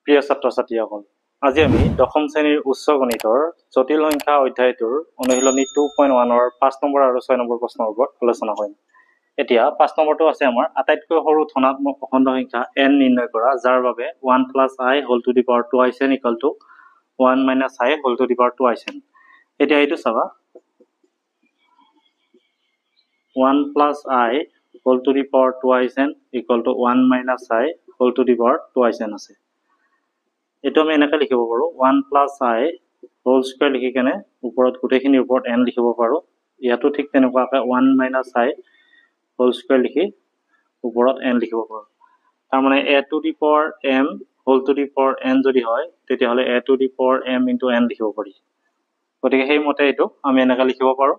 প্ৰিয় ছাত্ৰ-ছাত্ৰীসকল, আজি আমি দশম শ্ৰেণীৰ উচ্চ গণিতৰ জটিল সংখ্যা অধ্যায়টোৰ অনুশীলনী 2.1ৰ 5 নম্বৰ আৰু 6 নম্বৰ প্ৰশ্নৰ ওপৰত আলোচনা কৰিম। এতিয়া 5 নম্বৰটো আছে আমাৰ আটাইতকৈ সৰু ধনাত্মক অখণ্ড সংখ্যা n নিৰ্ণয় কৰা, যাৰ বাবে 1 + i whole to the power 2i equal to 1 - i whole to the power 2i। এতিয়া এইটো চাবা, 1 + i whole to the power 2i equal to 1 - i whole to the power 2i আছে। এইটো আমি এনেকৈ লিখিব পাৰোঁ, 1 + i হোল স্কুৱেৰ লিখি কেনে ওপৰত গোটেইখিনিৰ ওপৰত n লিখিব পাৰোঁ। ইয়াতো ঠিক তেনেকুৱাকৈ 1 - i হোল স্কুৱেৰ লিখি ওপৰত n লিখিব পাৰোঁ। তাৰমানে a to the power m whole to the power n যদি হয়, তেতিয়াহ'লে a to the power m into n লিখিব পাৰি। গতিকে সেইমতে এইটো আমি এনেকৈ লিখিব পাৰোঁ।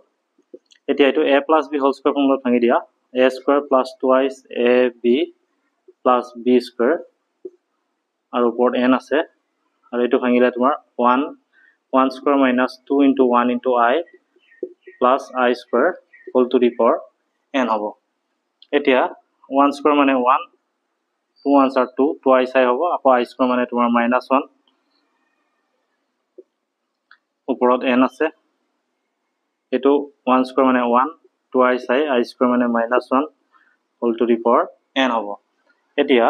এতিয়া এইটো a + b হোল স্কুৱেৰ ফৰ্মুলাত ভাঙি দিয়া, a square + 2ab + b square আৰু ওপৰত n আছে, আৰু এইটো ভাঙিলে তোমাৰ 1 square minus 2 into 1 into i plus i square whole to the power n হ'ব। এতিয়া 1 স্কুৱেৰ মানে 1, 2 1 are 2, 2i হ'ব, আকৌ i স্কুৱেৰ মানে তোমাৰ -1, ওপৰত n আছে, এইটো 1 স্কুৱেৰ মানে 1, 2i i স্কুৱেৰ মানে -1 whole to the power n হ'ব। এতিয়া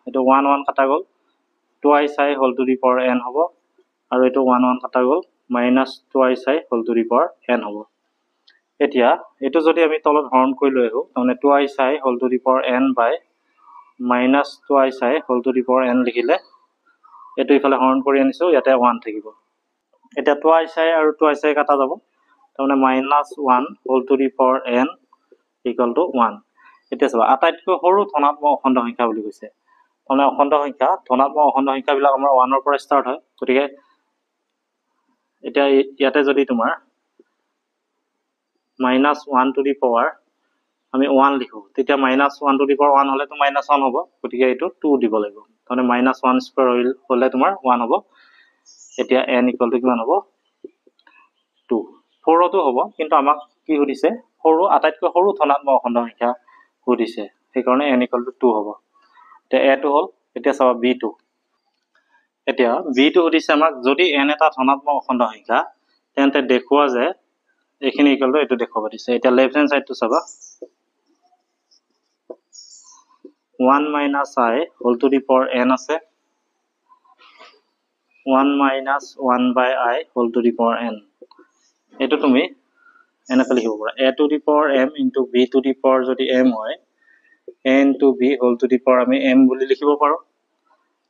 এইটো 1 1 কাটা গ'ল, 2i whole to the power n হ'ব, আৰু এইটো 1 1 কাটা গ'ল, -2i whole to the power n হ'ব। এতিয়া এইটো যদি আমি তলত হৰণ কৰি লৈ আহোঁ, তাৰমানে 2i whole to the power n by -2i whole to the power n লিখিলে, এইটো ইফালে হৰণ কৰি আনিছোঁ, ইয়াতে 1 থাকিব। এতিয়া 2i আৰু 2i কাটা যাব, তাৰমানে -1 whole to the power n equal to 1। এতিয়া চাবা, আটাইতকৈ সৰু ধনাত্মক অখণ্ড সংখ্যা বুলি কৈছে। তাৰমানে অখণ্ড সংখ্যা, ধনাত্মক অখণ্ড সংখ্যাবিলাক আমাৰ 1ৰ পৰা ষ্টাৰ্ট হয়। গতিকে এতিয়া ইয়াতে যদি তোমাৰ -1 টু দি পাৱাৰ আমি 1 লিখোঁ, তেতিয়া -1 টু দি পাৱাৰ 1 হ'লেতো -1 হ'ব, গতিকে এইটো 2 দিব লাগিব। তাৰমানে -1 স্কুৱেৰ হ'লে তোমাৰ 1 হ'ব। এতিয়া n ইকুৱেল টু কিমান হ'ব? 2। 4তো হ'ব, কিন্তু আমাক কি সুধিছে? আটাইতকৈ সৰু ধনাত্মক অখণ্ড সংখ্যা সুধিছে, সেইকাৰণে n ইকুৱেল টু 2 হ'ব। এতিয়া a টো হ'ল, এতিয়া চাবা b2। এতিয়া b2 সুধিছে আমাক, যদি n এটা ধনাত্মক অখণ্ড সংখ্যা, তেন্তে দেখুওৱা যে এইখিনি ইকুৱেল টু এইটো দেখুৱাব দিছে। এতিয়া লেফ্ট হেণ্ড চাইডটো চাবা, 1 - i whole to the power n আছে, 1 - 1/i whole to the power n। এইটো তুমি এনেকৈ লিখিব পাৰা, a to the power m into b to the power যদি m হয়, a into b whole to the power আমি m বুলি লিখিব পাৰোঁ।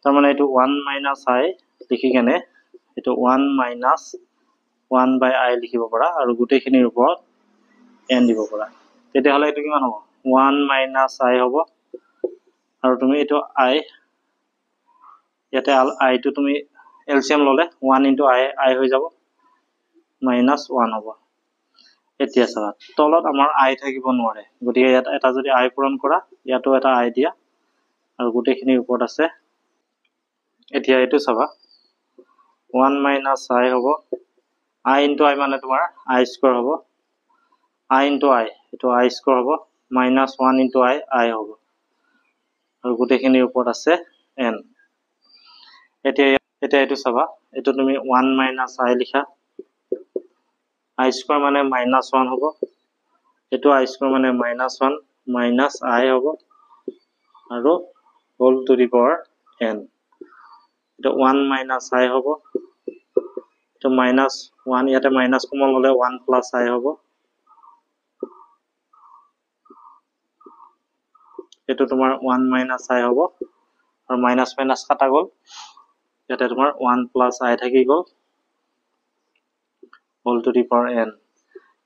তাৰমানে এইটো 1 - i লিখি কেনে এইটো 1 - 1/i লিখিব পাৰা, আৰু গোটেইখিনিৰ ওপৰত n দিব পাৰা। তেতিয়াহ'লে এইটো কিমান হ'ব? 1 - i হ'ব, আৰু তুমি এইটো i, ইয়াতে iটো তুমি এলচিয়াম ল'লে 1 ইনটু i হৈ যাব, -1 হ'ব। এতিয়া চাবা, তলত আমাৰ i থাকিব নোৱাৰে, গতিকে ইয়াত এটা যদি i পূৰণ কৰা, ইয়াতো এটা i দিয়া, আৰু গোটেইখিনিৰ ওপৰত আছে। এতিয়া এইটো চাবা, 1 - i হ'ব, i ইনটু i মানে তোমাৰ i স্কুৱেৰ হ'ব, i ইনটু i, এইটো i স্কুৱেৰ হ'ব, -1 ইনটু i হ'ব, আৰু গোটেইখিনিৰ ওপৰত আছে n। এতিয়া এইটো চাবা, এইটো তুমি 1 - i লিখা, i স্কুৱেৰ মানে -1 হ'ব, এইটো i স্কুৱেৰ মানে -1 - i হ'ব, আৰু whole to the power n। এইটো 1 - i হ'ব, এইটো -1, ইয়াতে মাইনাছ কমন ল'লে 1 + i হ'ব, এইটো তোমাৰ 1 - i হ'ব, আৰু মাইনাছ মাইনাছ কাটা গ'ল, ইয়াতে তোমাৰ 1 + i থাকি গ'ল, whole to the power n।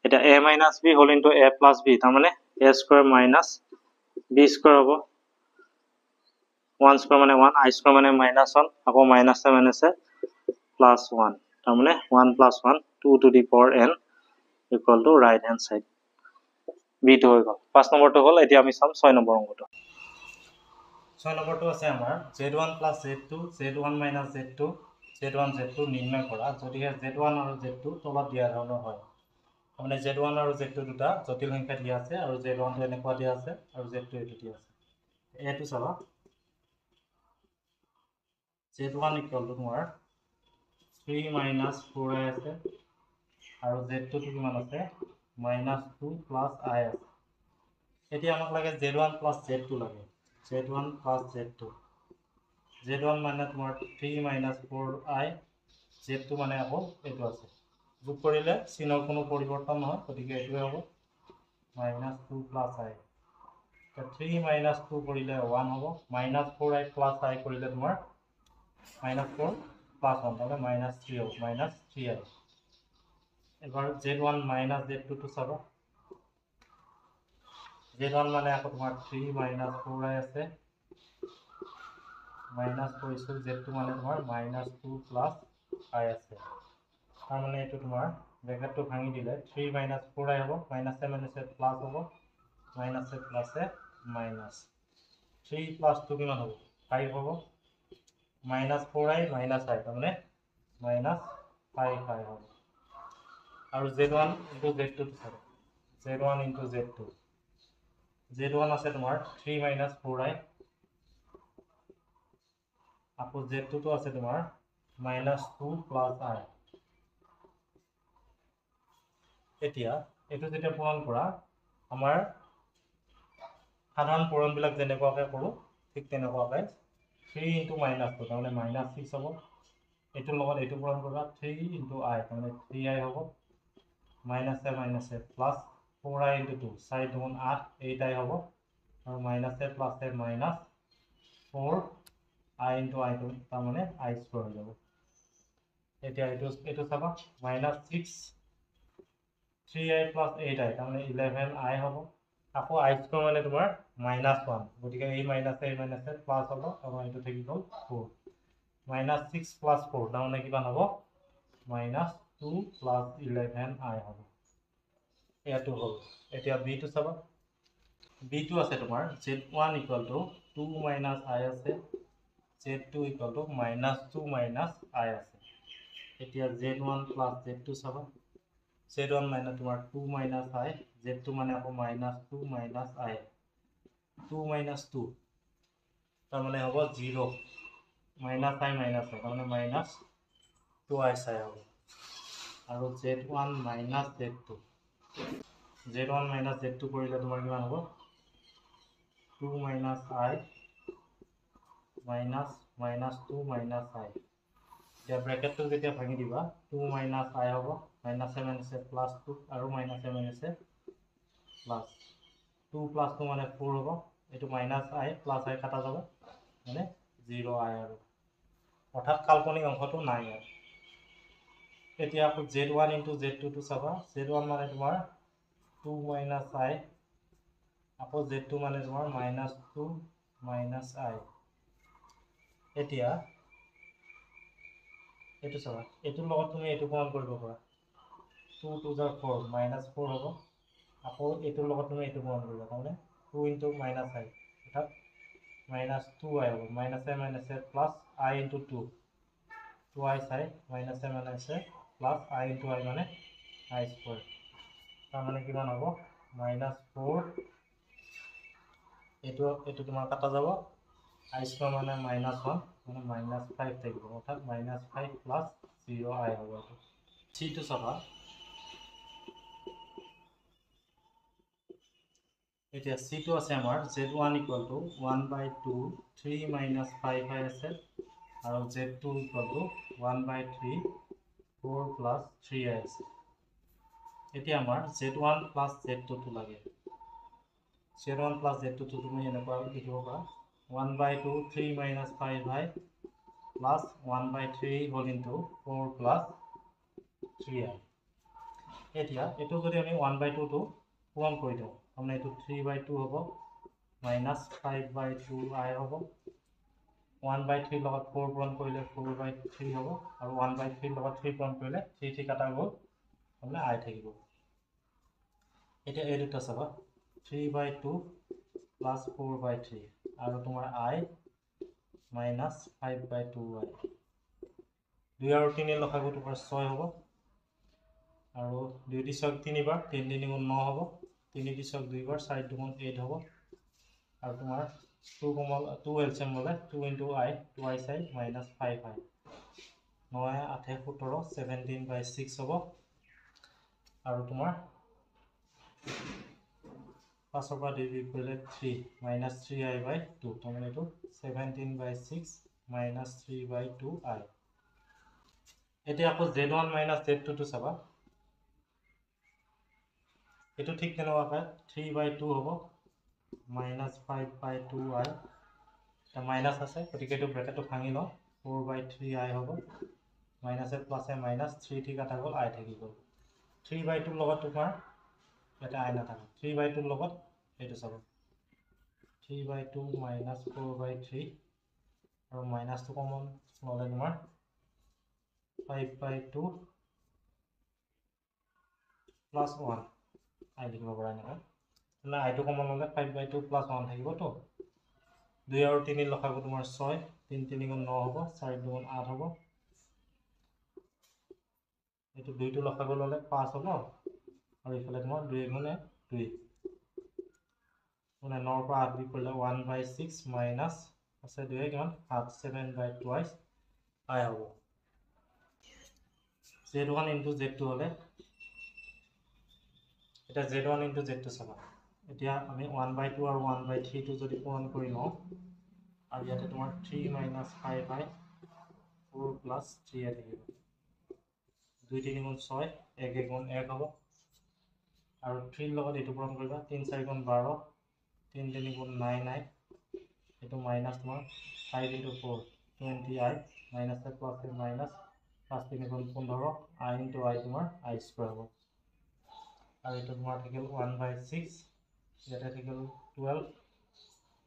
এতিয়া a - b whole into a + b, তাৰমানে a square minus b square হ'ব, 1 স্কুৱেৰ মানে 1, i স্কুৱেৰ মানে -1, আকৌ মাইনাছে +1, তাৰমানে 1 + 1, 2 two the power n equal two right hand side. b2 হৈ গ'ল। 5 নম্বৰটো হ'ল। এতিয়া আমি চাম 6 নম্বৰ অংকটো। 6 নম্বৰটো আছে আমাৰ z1 + z2, z1 - z2, z1 z2 নিৰ্ণয় কৰা, যদিহে z1 আৰু z2 তলত দিয়া ধৰণৰ হয়। তাৰমানে z1 আৰু z2 দুটা জটিল সংখ্যা দিয়া আছে, আৰু z1টো এনেকুৱা দিয়া আছে, আৰু z2 এইটো দিয়া আছে। এইটো চাবা, z1 equal to তোমাৰ 3 minus 4i আছে আৰু z2 টো কিমান আছে -2 plus i আছে এতিয়া আমাক লাগে z1 plus z2 লাগে z1 plus z2 z1 মানে তোমাৰ 3 minus 4i z2 মানে আকৌ এইটো আছে যোগ কৰিলে চিনৰ কোনো পৰিৱৰ্তন নহয় গতিকে এইটোৱে হ'ব -2 plus i 3 minus 2 কৰিলে 1 হ'ব -4i plus i কৰিলে তোমাৰ -4 plus 1 তাহলে -3 হ'ব -3i এবাৰ z1 minus z2 টো চাবা z1 মানে আকৌ তোমাৰ 3 minus 4i আছে মাইনাস কৰিছো z2 মানে তোমাৰ -2 plus i আছে তাৰ মানে এইটো তোমাৰ ব্ৰেকেটটো ভাঙি দিলে 3 minus 4i হ'ব -a প্লাস হ'ব -a প্লাস মাইনাস 3 plus 2 কিমান হ'ব 5 হ'ব -4i -i তাৰমানে -5 হ'ব আৰু z1 into z2 টো চাব z1 into z2 z1 আছে তোমাৰ 3 minus 4i আকৌ z2 টো আছে তোমাৰ -2 plus i এতিয়া এটো যেতিয়া পূৰণ কৰা আমাৰ সাধাৰণ পূৰণবিলাক যেনেকুৱাকৈ কৰোঁ ঠিক তেনেকুৱাকৈ 3 into -2 তাৰমানে -6 হ'ব এটোৰ লগত এটো পূৰণ কৰিবা 3 into i তাৰমানে 3i হ'ব -a plus 4i into 2 4 2 8 8i হ'ব আৰু -a plus a minus 4i into i তাৰমানে i স্কয়াৰ হৈ যাব এতিয়া এটো চাবা -6 3i plus 8i তাৰমানে 11i হ'ব আকৌ i স্কয়াৰ মানে তোমাৰ -1 গতিকে এই মাইনাসে প্লাস হ'ব আৰু এটো থাকি গ'ল 4 -6 plus 4 তাৰমানে কিমান হ'ব -2 plus 11i হ'ব এটো হ'ল এতিয়া b টো চাবা b টো আছে তোমাৰ z1 equal to 2 minus i আছে z2 equal to -2 minus i আছে এতিয়া z1 plus z2 চাবা z1 মানে তোমাৰ 2 minus i z2 মানে আকৌ -2 minus i 2 minus 2 তাৰ মানে হ'ব 0 minus i minus i তাৰমানে -2i চাই হ'ব আৰু z1 minus z2 z1 minus z2 কৰিলে তোমাৰ কিমান হ'ব 2 minus i minus -2 minus i এতিয়া ব্র্যাকেটটো যেতিয়া ভাঙি দিবা 2 minus i হ'ব -a plus 2 আৰু -a plus 2 plus 2 মানে 4 হ'ব এটো -i plus i কাটা যাব মানে 0i আৰু অৰ্থাৎ কাল্পনিক অংশটো নাই আৰু এতিয়া আকৌ z1 into z2 টো চাবা z1 মানে তোমাৰ 2 minus i আকৌ z2 মানে তোমাৰ -2 minus i এতিয়া এটো চাবা এটোৰ লগত তুমি এটো পূৰণ কৰিব পাৰা 2 2 * 4 -4 হ'ব আকৌ এটোৰ লগত তুমি এটো পূৰণ কৰিবা তাৰমানে 2 into -i অৰ্থাৎ -2i হ'ব -a plus i into 2 2i চাই -a plus i into i মানে i স্কয়ার তাৰ মানে কিমান হ'ব -4 এটো তোমাৰ কাটা যাব i স্কয়াৰ মানে -1 মানে -5 থাকিব অৰ্থাৎ -5 plus 0i হ'ব c টো চাবা এতিয়া c টো আছে আমাৰ z1 equal to 1/2 3 minus 5i আছে আৰু z2 equal to 1/3 4 plus 3i আছে এতিয়া আমাৰ z1 plus z2 টো লাগে z1 plus z2 টো তুমি এনেকুৱা লিখিব পাৰা 1/2 3 minus 5i plus 1/3 whole into 4 plus 3i এতিয়া এটো যদি আমি 1/2 টো পূৰণ কৰি দিওঁ মানে এটো 3/2 হ'ব -5/2i হ'ব 1/3 লগত 4 পূৰণ কৰিলে 4/3 হ'ব আৰু 1/3 লগত 3 পূৰণ কৰিলে 3 কাটা গ'ল মানে i থাকিব এতিয়া এই দুটা চাবা 3/2 plus 4/3 আৰু তোমাৰ i -5/2i 2 আৰু 3 লসাগু তোমাৰ 6 হ'ব আৰু 2 দি 6 তিনিবাৰ 3 3 9 হ'ব 3 দি 6 দুইবাৰ 4 2 8 হ'ব আৰু তোমাৰ 2 LCM ললে 2 into I twice I minus 5I 9 8 17 17 by 6 হ'ব আৰু তোমাৰ 5 পৰা ডিভাইড কৰিলে 3 minus 3I by 2 তাৰমানে এইটো 17 by 6 minus 3 by 2I এতিয়া আকৌ Z1 minus Z2 টো চাবা এইটো ঠিক তেনেকুৱাকৈ 3 by 2 হ'ব minus 5 by 2I এটা মাইনাস আছে গতিকে এইটো ব্ৰেকেটটো ভাঙি লওঁ 4 by 3I হ'ব মাইনাস এ প্লাস এ মাইনাস 3 ঠিক কাটা গ'ল I থাকি গ'ল 3 by 2 লগত তোমাৰ এটা I নাথাকে 3 by 2 লগত এইটো চাব 3 by 2 minus 4 by 3 আৰু মাইনাসটো কমন ললে তোমাৰ 5 by 2 plus 1 I লিখিব পৰা নাই না I টো কমন ললে 5 by 2 plus 1 থাকিব তো 2 আৰু 3 লখাব তোমাৰ 6 3 3 গুণ 9 হ'ব 4 গুণ 8 হ'ব এইটো 2 টো লখাব ললে 5 হ'ব আৰু ইফালে তোমাৰ 2 গুণ 2 মানে 9 পৰা 8 কৰিলে 1 by 6 minus আছে 2 কিমান 8 7 by twice I হ'ব Z1 into Z2 হলে এটা Z1 into Z2 চাবা এতিয়া আমি 1 by 2 আৰু 1 by 3 টো যদি পূৰণ কৰি লওঁ আৰু ইয়াতে তোমাৰ 3 minus 5I 4 plus 3 থাকিব 2 3 গুণ 6 1 1 গুণ 1 হ'ব আৰু 3 লগত এইটো পূৰণ কৰিবা 3 4 গুণ 12 3 3 গুণ 9I এইটো মাইনাস তোমাৰ 5 into 4 20I minus এ plus এ minus 5 3 গুণ 15 I into I তোমাৰ I square হ'ব আৰু এইটো তোমাৰ থাকিল 1 by 6 ইয়াতে থাকিল 12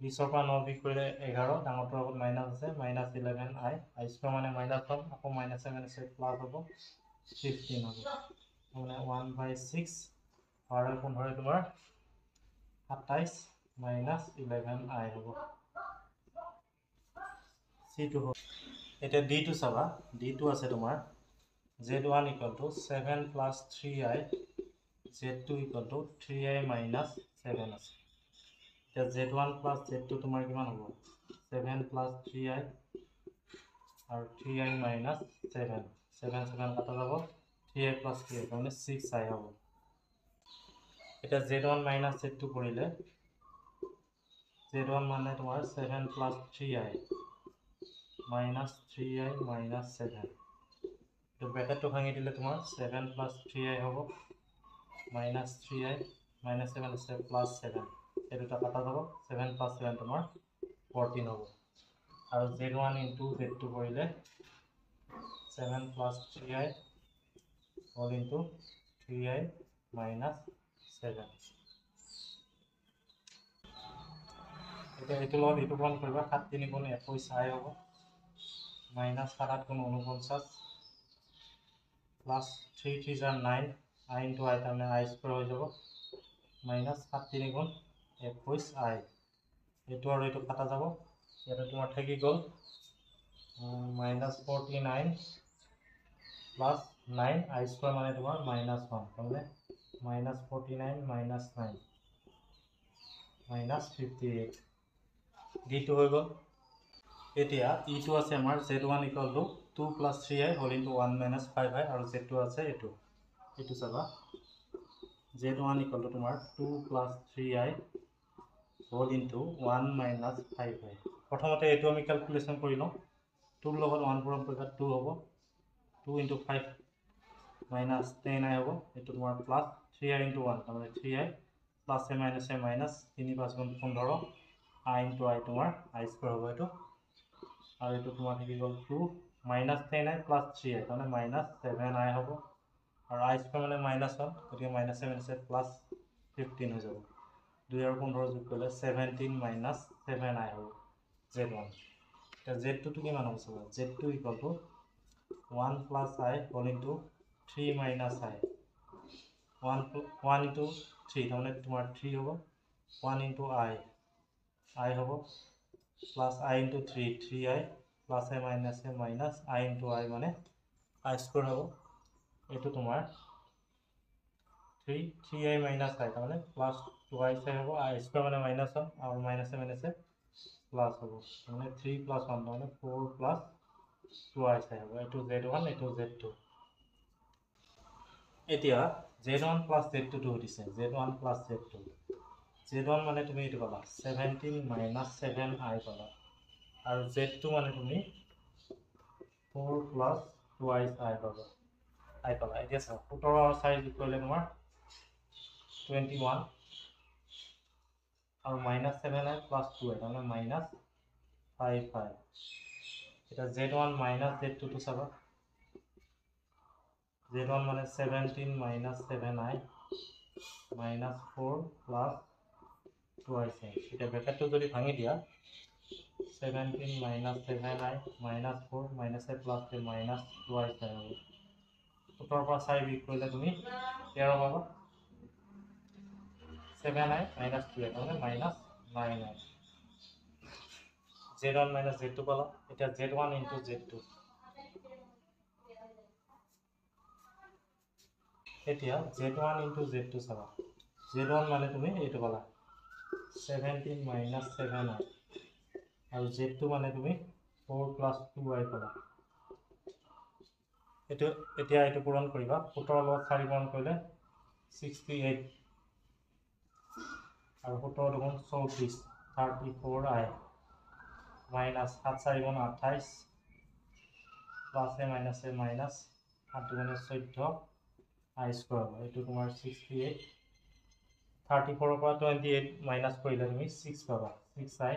20 পৰা 9 বিক কৰিলে 11 ডাঙৰটোৰ আগত মাইনাস আছে minus 11I I square মানে মাইনাস হ'ল আকৌ মাইনাস 7 আছে প্লাস হ'ব 15 হ'ব মানে 1 by 6 আৰু 15 তোমাৰ 27 minus 11I হ'ব C2 হ'ব এটা D2 চাবা D2 আছে তোমাৰ Z1 equal to 7 plus 3I Z2 equal to 3I minus 7 আছে এতিয়া Z1 plus Z2 তোমাৰ কিমান হ'ব 7 plus 3I আৰু 3I minus 7 7 7 কাটা যাব 3I plus 3I মানে 6I হ'ব এটা Z1 minus Z2 কৰিলে Z1 মানে তোমাৰ 7 plus 3I minus 3I minus 7 তো ব্ৰেকেটটো ভাঙি দিলে তোমাৰ 7 plus 3I হ'ব minus 3I minus 7 আছে plus 7 এই দুটা কাটা যাব 7 plus 7 তোমাৰ 14 হ'ব আৰু Z1 into Z2 কৰিলে 7 plus 3I all into 3I minus 7 এটা এইটো লগত এইটো পূৰণ কৰিবা 7 3 গুণ 21I হ'ব minus 7 8 গুণ 49 plus 3 3 are 9 I into I তাৰমানে I square হৈ যাব minus 7 3 গুণ 21I এইটো আৰু এইটো কাটা যাব ইয়াতে তোমাৰ থাকি গ'ল minus 49 plus 9 I square মানে তোমাৰ minus 1 তাৰমানে minus 49 minus 9 minus 58 D2 হৈ গ'ল এতিয়া E2 আছে আমাৰ Z1 equal to 2 plus 3I whole into 1 minus 5I আৰু Z2 আছে এইটো চাবা Z1 equal to তোমাৰ 2 plus 3I whole into 1 minus 5I প্ৰথমতে এইটো আমি ক্যালকুলেশন কৰি লওঁ 2 ৰ লগত 1 পূৰণ কৰিবা 2 হ'ব 2 into 5 minus 10I হ'ব এইটো তোমাৰ প্লাস 3I into 1 তাৰমানে 3I plus a minus 3 5 গুণ 15 I into I তোমাৰ I square হ'ব এইটো আৰু এইটো তোমাৰ থাকি গ'ল 2 minus 10I plus 3I তাৰমানে minus 7I হ'ব আৰু I square মানে minus 1 গতিকে minus 7 আছে plus 15 হৈ যাব 2 আৰু 15 যোগ কৰিলে 17 minus 7I হ'ব Z1 এতিয়া Z2 টো কিমান হ'ব চাবা Z2 equal to 1 plus I whole into 3 minus I 1 into 3 তাৰমানে তোমাৰ 3 হ'ব 1 into I হ'ব plus I into 3 3I plus I minus I into I মানে I square হ'ব এইটো তোমাৰ 3I minus I তাৰমানে plus 2I হ'ব I square মানে minus 1 আৰু minus 7 আছে প্লাস হব মানে 3 প্লাস 1 মানে 4 প্লাস 2i হব এটো z1 এটো z2 এতিয়া z1 প্লাস z2 টো দিছে z1 প্লাস z2 z1 মানে তুমি এটো পালা 17 মাইনাস 7i পালা আৰু z2 মানে তুমি 4 প্লাস 2i পাবা i পালা এতিয়া চাও 17 আৰু 4 ইকুৱেল তোমাৰ 21 আৰু মাইনাস 7i প্লাস 2i মানে মাইনাস 5i এটা z1 মাইনাস z2 টো চাবা z1 মানে 17 minus 7i minus 4 plus 2i এটা ব্র্যাকেটটো যদি ভাঙি দিয়া 17 minus 7i minus 4 minus a plus a minus 2i হবে 17 পৰা 4 বিয়োগ কৰিলে তুমি 13 পাবা 7i minus 2i মানে minus 9i z1 minus z2 পালা এটা z1 into z2 এতিয়া z1 into z2 চাবা z1 মানে তুমি এইটো পালা 17 minus 7i আৰু z2 মানে তুমি 4 plus 2i পালা এতিয়া এইটো পূৰণ কৰিবা 17 লগত 4 পূৰণ কৰিলে 68 আৰু 17 দুগুণ 34 34i minus 7 4 গুণ 28 plus a minus 7 দুগুণে 14 i square এটো তোমাৰ 68 34 পৰা 28 মাইনাস কৰিলে তুমি 6 পাবা 6i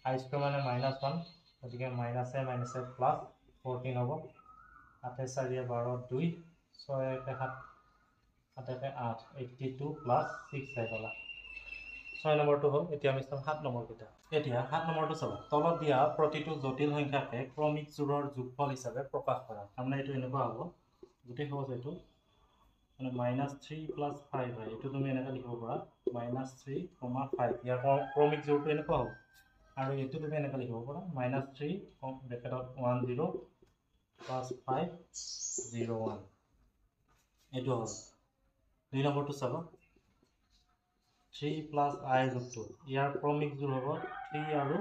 i square মানে -1 গতিকে -a প্লাস 14 হ'ব 8 4 12 2 6 1 7 8 8 82 প্লাস 6i পালা 6 নম্বৰটো হ'ল এতিয়া আমি চাম 7 নম্বৰ কিটা এতিয়া 7 নম্বৰটো চাবা তলত দিয়া প্ৰতিটো জটিল সংখ্যাকে ক্ৰমিক জোড়ৰ যোগফল হিচাপে প্ৰকাশ কৰা তাৰমানে এইটো এনেকুৱা হ'ব গোটেই সহজ এইটো মানে -3 plus 5 হয় এটো তুমি এনেকা লিখিব পাৰা -3, 5 ইয়াৰ ক্ৰমিক জোড়টো এনেকুৱা হ'ব আৰু এটো তুমি এনেকা লিখিব পাৰা -3 ব্ৰেকেটত 10 plus 5 01 এটো হ'ল দুই নম্বৰটো চাবা 3 plus i √2 ইয়াৰ ক্ৰমিক জোড় হ'ব 3 আৰু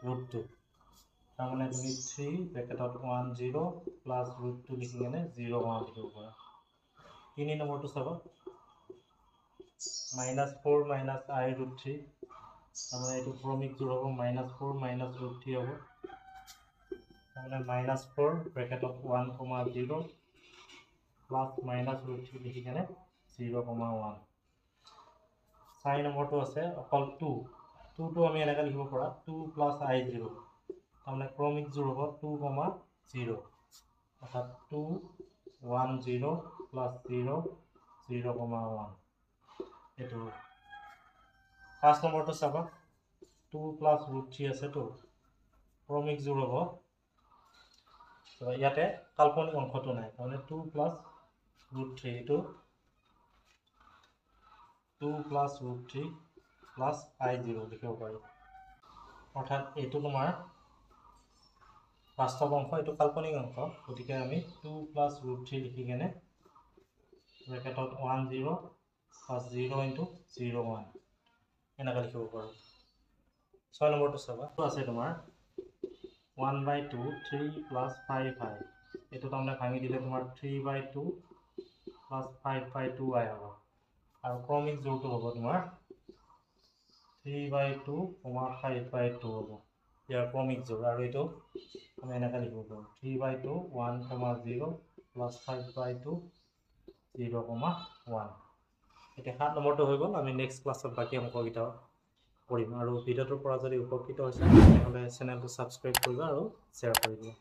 √2 তাৰমানে তুমি 3 ব্ৰেকেটত 10 plus √2 লিখি কেনে 01 লিখিব পাৰা 3 নম্বৰটো চাবা -4 minus i √3 তাৰমানে এইটো ক্ৰমিক জোড় হ'ব -4 minus √3 হ'ব তাৰমানে -4 ব্ৰেকেটত 1, 0 plus -√3 লিখি কেনে 0,1 4 নম্বৰটো আছে অকল 2 টো আমি এনেকা লিখিব পাৰা 2 plus i0 তাৰমানে ক্ৰমিক জোড় হ'ব 2, 0 অৰ্থাৎ 2 1 0 plus 0 0,1 এটো 5 নম্বৰটো চাবা 2 plus √3 আছে তো ক্ৰমিক জোড় হ'ব তো ইয়াতে কাল্পনিক অংশটো নাই মানে 2 plus √3 এটো 2 plus √3 plus i0 লিখিব পাৰি অৰ্থাৎ এটো তোমাৰ বাস্তৱ অংশ এটো কাল্পনিক অংশ গতিকে আমি 2 plus √3 লিখি কেনে ব্ৰেকেটত 10 plus 0 into 01 এনেকা লিখিব পাৰো 6 নম্বৰটো চাবা তো আছে তোমাৰ 1/2 3 plus 5i এটো তাৰমানে ভাঙি দিলে তোমাৰ 3/2 plus 5/2i হ'ব আৰু ক্ৰমিক জোড়টো হ'ব তোমাৰ 3/2, 5/2 হ'ব ইয়াৰ ক্ৰমিক জোড় আৰু এটো আমি এনেকা লিখিব পাৰো 3/2 1, 0 plus 5/2 0,1 এতিয়া 7 নম্বৰটো হৈ গ'ল আমি নেক্সট ক্লাছত বাকি অংককেইটা কৰিম আৰু ভিডিঅ'টোৰ পৰা যদি উপকৃত হৈছে তেতিয়াহ'লে চেনেলটো সাবস্ক্ৰাইব কৰিবা আৰু শ্বেয়াৰ কৰিবা